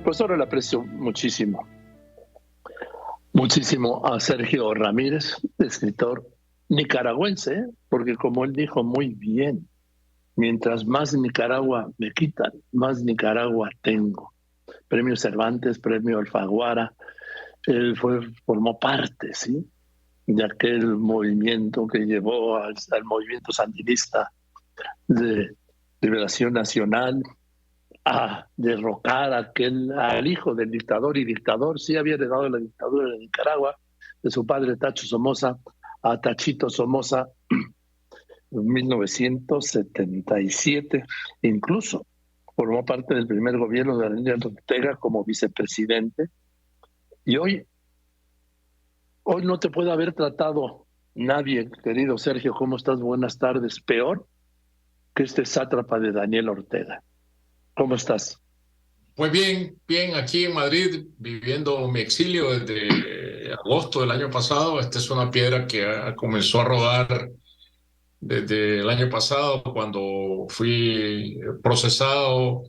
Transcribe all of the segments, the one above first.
Pues ahora le aprecio muchísimo, muchísimo a Sergio Ramírez, escritor nicaragüense, porque como él dijo muy bien, mientras más Nicaragua me quitan, más Nicaragua tengo. Premio Cervantes, Premio Alfaguara, él formó parte, ¿sí?, de aquel movimiento que llevó al movimiento sandinista de liberación nacional a derrocar al hijo del dictador y dictador. Sí había heredado la dictadura de Nicaragua, de su padre Tacho Somoza, a Tachito Somoza en 1977. Incluso formó parte del primer gobierno de Daniel Ortega como vicepresidente. Y hoy no te puede haber tratado nadie, querido Sergio, ¿cómo estás? Buenas tardes. Peor que este sátrapa de Daniel Ortega. ¿Cómo estás? Pues bien, bien, aquí en Madrid, viviendo mi exilio desde agosto del año pasado. Esta es una piedra que comenzó a rodar desde el año pasado, cuando fui procesado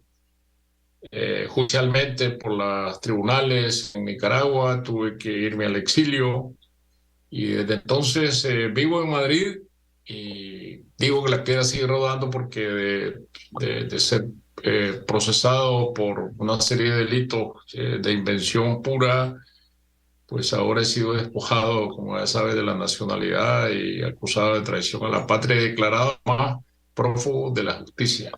judicialmente por los tribunales en Nicaragua. Tuve que irme al exilio y desde entonces vivo en Madrid, y digo que la piedra sigue rodando porque de ser procesado por una serie de delitos de invención pura, pues ahora he sido despojado, como ya sabes, de la nacionalidad y acusado de traición a la patria y declarado más prófugo de la justicia.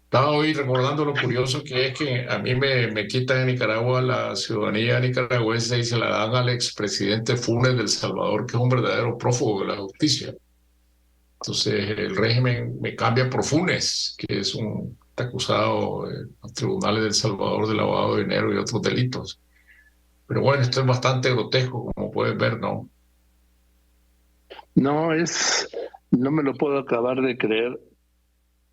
Estaba hoy recordando lo curioso que es que a mí me quitan en Nicaragua la ciudadanía nicaragüense y se la dan al expresidente Funes de El Salvador, que es un verdadero prófugo de la justicia. Entonces el régimen me cambia por Funes, que es está acusado en los tribunales de El Salvador de lavado de dinero y otros delitos. Pero bueno, esto es bastante grotesco, como puedes ver, ¿no? No me lo puedo acabar de creer,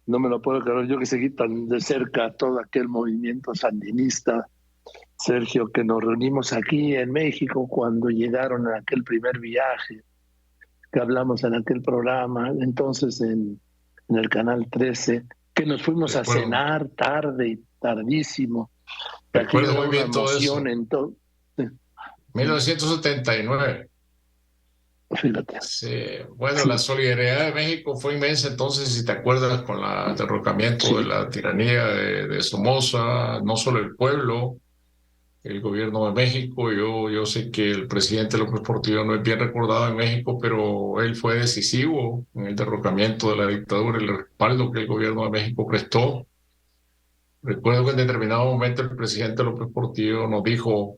no me lo puedo creer. Yo que seguí tan de cerca todo aquel movimiento sandinista, Sergio, que nos reunimos aquí en México cuando llegaron a aquel primer viaje, que hablamos en aquel programa, entonces en el Canal 13, que nos fuimos a Recuerdo, cenar tarde y tardísimo, que aquello recuerdo era muy una bien todo emoción eso. en todo. Sí, 1979. fíjate. Sí, bueno, la Sí, solidaridad de México fue inmensa entonces, si te acuerdas, con el derrocamiento de sí. la tiranía de Somoza. No solo el pueblo, el gobierno de México. Yo sé que el presidente López Portillo no es bien recordado en México, pero él fue decisivo en el derrocamiento de la dictadura, el respaldo que el gobierno de México prestó. Recuerdo que en determinado momento el presidente López Portillo nos dijo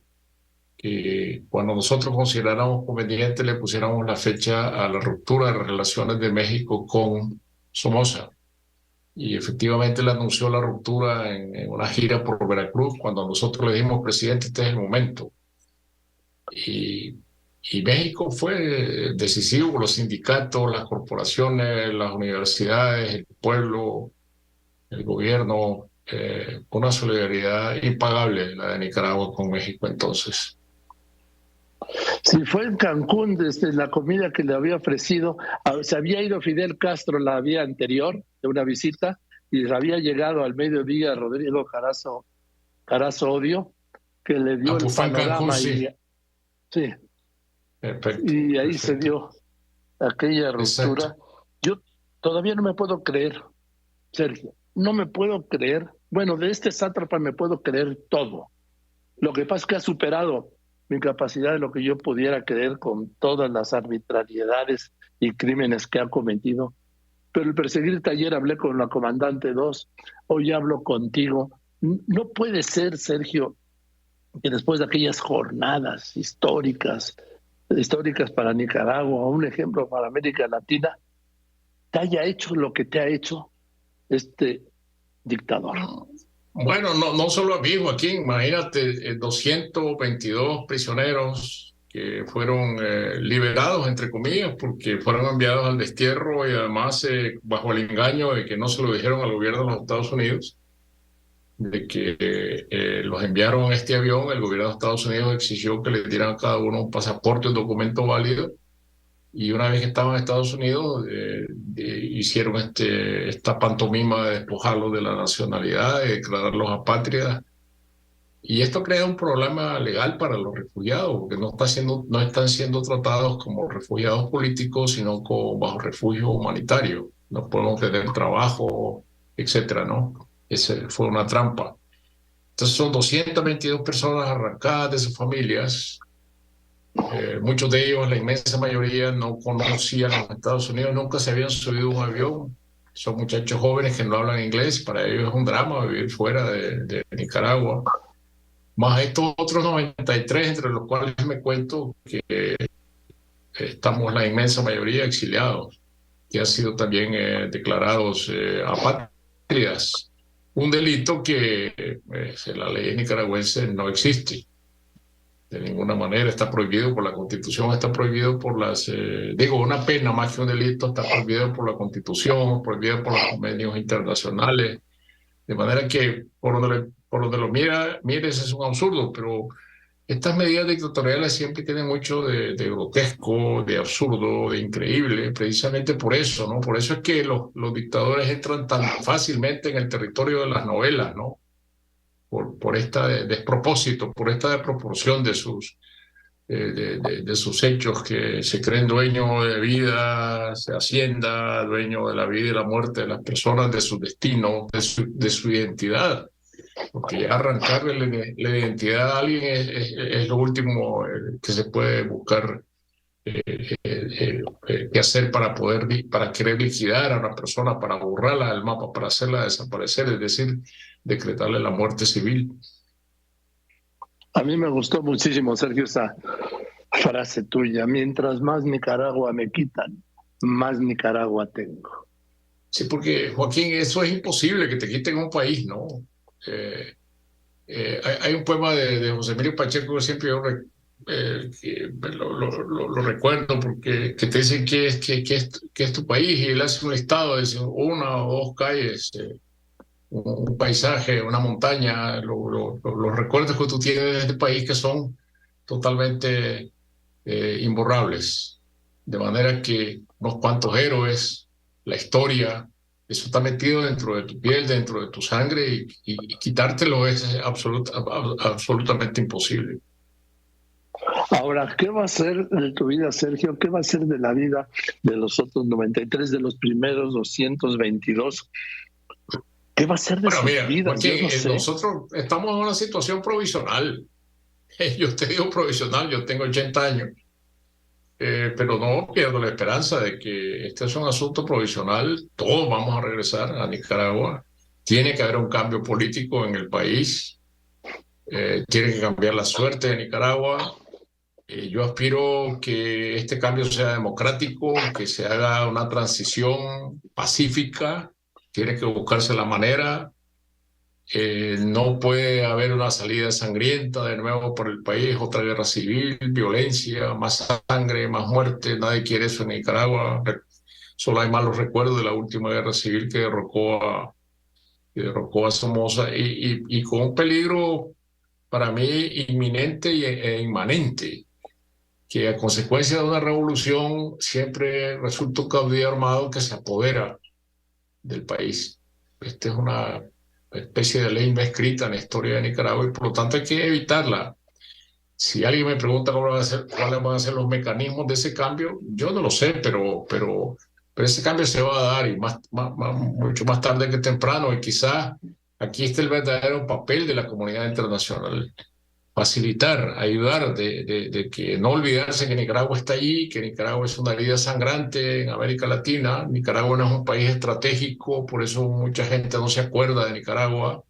que cuando nosotros consideráramos conveniente le pusiéramos la fecha a la ruptura de las relaciones de México con Somoza. Y efectivamente le anunció la ruptura en una gira por Veracruz, cuando nosotros le dijimos: presidente, este es el momento. Y, y México fue decisivo: los sindicatos, las corporaciones, las universidades, el pueblo, el gobierno, una solidaridad impagable la de Nicaragua con México entonces. Sí, fue en Cancún, desde la comida que le había ofrecido. Se había ido Fidel Castro la día anterior de una visita y había llegado al mediodía Rodrigo Carazo Odio, que le Ah, dio el pues fue en Cancún, panorama sí. sí, Perfecto, y ahí se perfecto. dio aquella ruptura. Exacto. Yo todavía no me puedo creer, Sergio, no me puedo creer. Bueno, de este sátrapa me puedo creer todo. Lo que pasa es que ha superado mi capacidad de lo que yo pudiera creer con todas las arbitrariedades y crímenes que ha cometido. Pero el perseguirte, ayer hablé con la comandante 2, hoy hablo contigo. No puede ser, Sergio, que después de aquellas jornadas históricas para Nicaragua, un ejemplo para América Latina, te haya hecho lo que te ha hecho este dictador. Bueno, no solo a mí, Joaquín. Imagínate, 222 prisioneros que fueron liberados, entre comillas, porque fueron enviados al destierro, y además bajo el engaño de que no se lo dijeron al gobierno de los Estados Unidos, de que los enviaron en este avión. El gobierno de Estados Unidos exigió que les dieran a cada uno un pasaporte, un documento válido. Y una vez que estaban en Estados Unidos, hicieron esta pantomima de despojarlos de la nacionalidad, de declararlos apátridas. Y esto crea un problema legal para los refugiados, porque no están siendo tratados como refugiados políticos, sino bajo refugio humanitario. No podemos tener trabajo, etcétera, ¿no? Esa fue una trampa. Entonces son 222 personas arrancadas de sus familias. Muchos de ellos, la inmensa mayoría, no conocían los Estados Unidos, nunca se habían subido a un avión. Son muchachos jóvenes que no hablan inglés. Para ellos es un drama vivir fuera de Nicaragua. Más estos otros 93, entre los cuales me cuento que estamos la inmensa mayoría exiliados, que han sido también declarados apátridas. Un delito que en la ley nicaragüense no existe. De ninguna manera está prohibido por la Constitución, está prohibido por una pena más que un delito, está prohibido por la Constitución, prohibido por los convenios internacionales. De manera que por donde lo mires es un absurdo, pero estas medidas dictatoriales siempre tienen mucho de grotesco, de absurdo, de increíble, precisamente por eso, ¿no? Por eso es que los dictadores entran tan fácilmente en el territorio de las novelas, ¿no? Por este despropósito, por esta desproporción de sus hechos, que se creen dueños de vida, de hacienda, dueños de la vida y la muerte de las personas, de su destino, de su identidad. Porque ya arrancarle la identidad a alguien es lo último que se puede buscar qué hacer para querer liquidar a una persona, para borrarla del mapa, para hacerla desaparecer, es decir, decretarle la muerte civil. A mí me gustó muchísimo, Sergio, esa frase tuya. Mientras más Nicaragua me quitan, más Nicaragua tengo. Sí, porque, Joaquín, eso es imposible que te quiten un país, ¿no? Hay un poema de José Emilio Pacheco que siempre yo lo recuerdo, porque que te dicen que es tu país, y él hace un listado, dice una o dos calles, un paisaje, una montaña, los recuerdos que tú tienes de este país, que son totalmente imborrables. De manera que unos cuantos héroes, la historia, eso está metido dentro de tu piel, dentro de tu sangre, y quitártelo es absolutamente imposible. Ahora, ¿qué va a ser de tu vida, Sergio? ¿Qué va a ser de la vida de los otros 93, de los primeros 222? ¿Qué va a ser de sus Mira, vidas? Joaquín, Yo no sé. nosotros estamos en una situación provisional. Yo te digo provisional, yo tengo 80 años. Pero no pierdo la esperanza de que este es un asunto provisional. Todos vamos a regresar a Nicaragua. Tiene que haber un cambio político en el país. Tiene que cambiar la suerte de Nicaragua. Yo aspiro que este cambio sea democrático, que se haga una transición pacífica. Tiene que buscarse la manera. No puede haber una salida sangrienta de nuevo por el país, otra guerra civil, violencia, más sangre, más muerte. Nadie quiere eso en Nicaragua. Solo hay malos recuerdos de la última guerra civil que derrocó a Somoza, y con un peligro para mí inminente e inmanente, que a consecuencia de una revolución siempre resulta un caudillo armado que se apodera del país. Esta es una especie de ley no escrita en la historia de Nicaragua, y por lo tanto hay que evitarla. Si alguien me pregunta cuáles van a ser los mecanismos de ese cambio, yo no lo sé, pero ese cambio se va a dar, y mucho más tarde que temprano, y quizás aquí está el verdadero papel de la comunidad internacional: facilitar, ayudar, de que no olvidarse que Nicaragua está allí, que Nicaragua es una herida sangrante en América Latina. Nicaragua no es un país estratégico, por eso mucha gente no se acuerda de Nicaragua,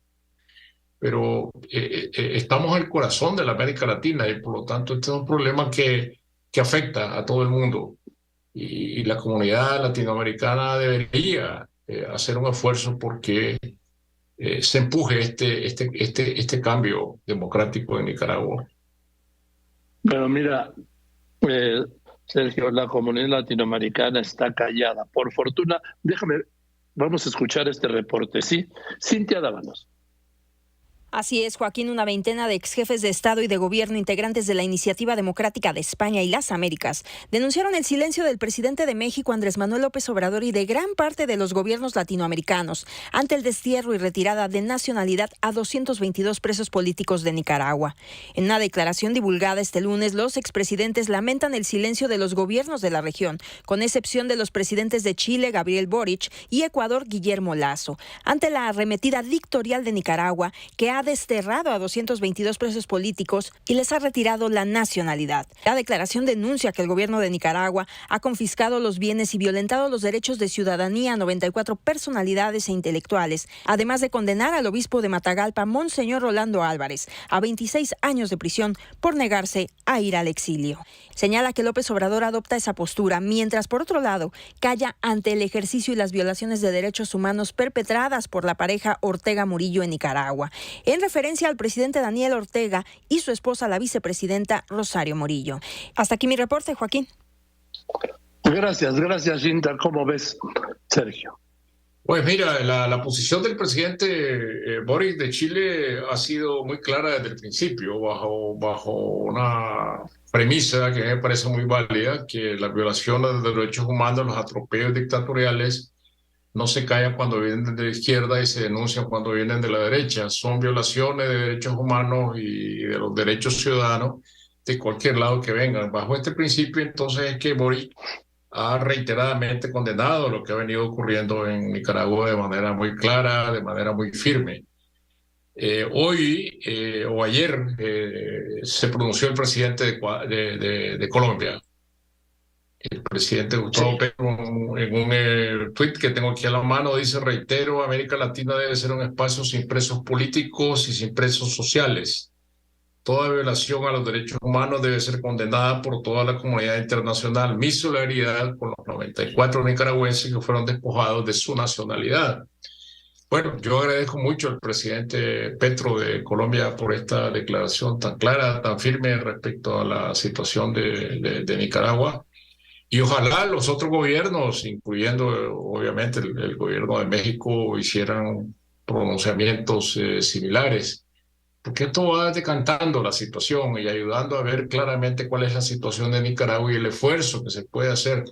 pero estamos en el corazón de la América Latina, y por lo tanto este es un problema que afecta a todo el mundo, y la comunidad latinoamericana debería hacer un esfuerzo porque se empuje este cambio democrático en Nicaragua. Pero mira, Sergio, la comunidad latinoamericana está callada. Por fortuna, vamos a escuchar este reporte, ¿sí? Cintia Dávalos. Así es, Joaquín, una veintena de exjefes de Estado y de Gobierno integrantes de la Iniciativa Democrática de España y las Américas denunciaron el silencio del presidente de México, Andrés Manuel López Obrador, y de gran parte de los gobiernos latinoamericanos ante el destierro y retirada de nacionalidad a 222 presos políticos de Nicaragua. En una declaración divulgada este lunes, los expresidentes lamentan el silencio de los gobiernos de la región, con excepción de los presidentes de Chile, Gabriel Boric, y Ecuador, Guillermo Lasso, ante la arremetida dictatorial de Nicaragua, que ha desterrado a 222 presos políticos y les ha retirado la nacionalidad. La declaración denuncia que el gobierno de Nicaragua ha confiscado los bienes y violentado los derechos de ciudadanía a 94 personalidades e intelectuales, además de condenar al obispo de Matagalpa, Monseñor Rolando Álvarez, a 26 años de prisión por negarse a ir al exilio. Señala que López Obrador adopta esa postura, mientras, por otro lado, calla ante el ejercicio y las violaciones de derechos humanos perpetradas por la pareja Ortega Murillo en Nicaragua, en referencia al presidente Daniel Ortega y su esposa, la vicepresidenta Rosario Murillo. Hasta aquí mi reporte, Joaquín. Gracias, Ginta. ¿Cómo ves, Sergio? Pues mira, la posición del presidente Boric de Chile ha sido muy clara desde el principio, bajo una premisa que me parece muy válida, que las violaciones de los derechos humanos, los atropellos dictatoriales, no se callan cuando vienen de la izquierda y se denuncian cuando vienen de la derecha. Son violaciones de derechos humanos y de los derechos ciudadanos de cualquier lado que vengan. Bajo este principio, entonces, es que Boric ha reiteradamente condenado lo que ha venido ocurriendo en Nicaragua de manera muy clara, de manera muy firme. Hoy o ayer se pronunció el presidente de Colombia, el presidente Gustavo Petro, en un tuit que tengo aquí a la mano, dice: reitero, América Latina debe ser un espacio sin presos políticos y sin presos sociales. Toda violación a los derechos humanos debe ser condenada por toda la comunidad internacional. Mi solidaridad con los 94 nicaragüenses que fueron despojados de su nacionalidad. Bueno, yo agradezco mucho al presidente Petro de Colombia por esta declaración tan clara, tan firme respecto a la situación de Nicaragua. Y ojalá los otros gobiernos, incluyendo obviamente el gobierno de México, hicieran pronunciamientos similares, porque esto va decantando la situación y ayudando a ver claramente cuál es la situación de Nicaragua y el esfuerzo que se puede hacer,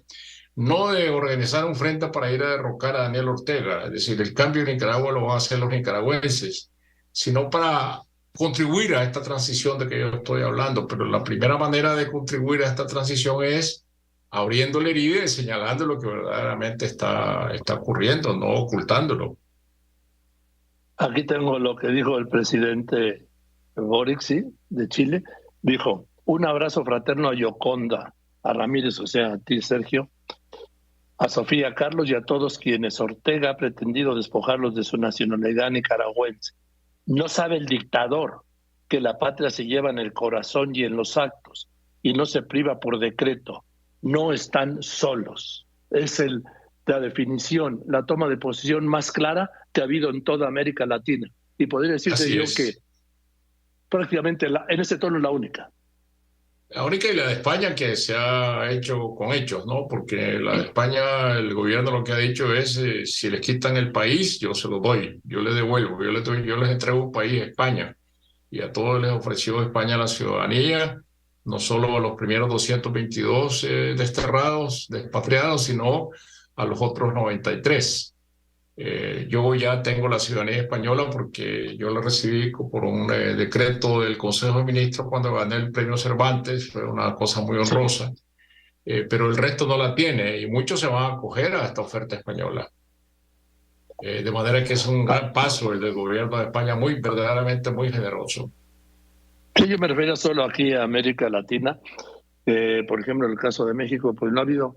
no de organizar un frente para ir a derrocar a Daniel Ortega, es decir, el cambio en Nicaragua lo van a hacer los nicaragüenses, sino para contribuir a esta transición de que yo estoy hablando. Pero la primera manera de contribuir a esta transición es abriendo la herida y señalando lo que verdaderamente está ocurriendo, no ocultándolo. Aquí tengo lo que dijo el presidente Boric, ¿sí?, de Chile. Dijo: un abrazo fraterno a Yoconda, a Ramírez, o sea, a ti, Sergio, a Sofía, a Carlos y a todos quienes Ortega ha pretendido despojarlos de su nacionalidad nicaragüense. No sabe el dictador que la patria se lleva en el corazón y en los actos y no se priva por decreto. No están solos. Es la definición, la toma de posición más clara que ha habido en toda América Latina. Y podría decirte yo que prácticamente en ese tono es la única. La única, y la de España, que se ha hecho con hechos, ¿no? Porque la de España, el gobierno lo que ha dicho es, si les quitan el país, yo se lo doy, yo les devuelvo, yo les entrego un país a España. Y a todos les ofreció España la ciudadanía, no solo a los primeros 222 desterrados, expatriados, sino a los otros 93. Yo ya tengo la ciudadanía española porque yo la recibí por un decreto del Consejo de Ministros cuando gané el premio Cervantes. Fue una cosa muy honrosa, pero el resto no la tiene y muchos se van a acoger a esta oferta española. De manera que es un gran paso el del gobierno de España, verdaderamente muy generoso. Sí, yo me refiero solo aquí a América Latina. Por ejemplo, en el caso de México, pues no ha habido,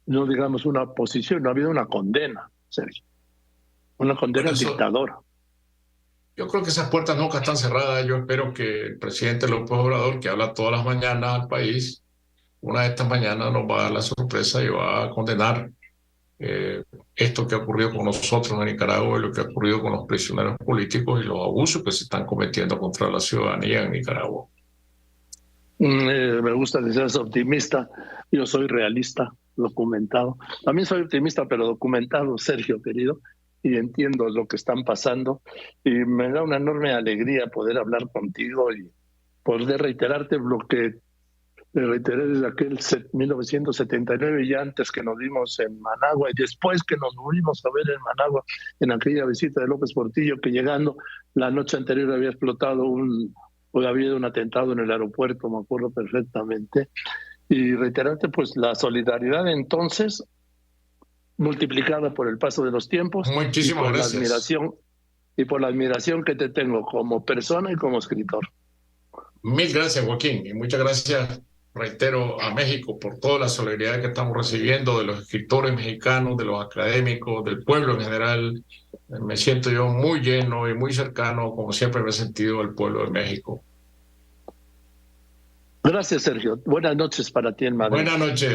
no digamos una posición, no ha habido una condena, Sergio. Una condena al dictador. Yo creo que esas puertas nunca están cerradas. Yo espero que el presidente López Obrador, que habla todas las mañanas al país, una de estas mañanas nos va a dar la sorpresa y va a condenar esto que ha ocurrido con nosotros en Nicaragua y lo que ha ocurrido con los prisioneros políticos y los abusos que se están cometiendo contra la ciudadanía en Nicaragua. Me gusta que seas optimista. Yo soy realista, documentado. También soy optimista, pero documentado, Sergio, querido. y entiendo lo que están pasando, y me da una enorme alegría poder hablar contigo y poder reiterarte lo que le reiteré desde aquel 1979 y antes que nos vimos en Managua y después que nos volvimos a ver en Managua en aquella visita de López Portillo, que llegando la noche anterior había explotado había habido un atentado en el aeropuerto, me acuerdo perfectamente, y reiterarte pues la solidaridad entonces multiplicada por el paso de los tiempos Muchísimas gracias. por la admiración que te tengo como persona y como escritor. Mil gracias, Joaquín, y muchas gracias, reitero, a México por toda la solidaridad que estamos recibiendo de los escritores mexicanos, de los académicos, del pueblo en general. Me siento yo muy lleno y muy cercano, como siempre me he sentido, al pueblo de México. Gracias, Sergio. Buenas noches para ti en Madrid. Buenas noches.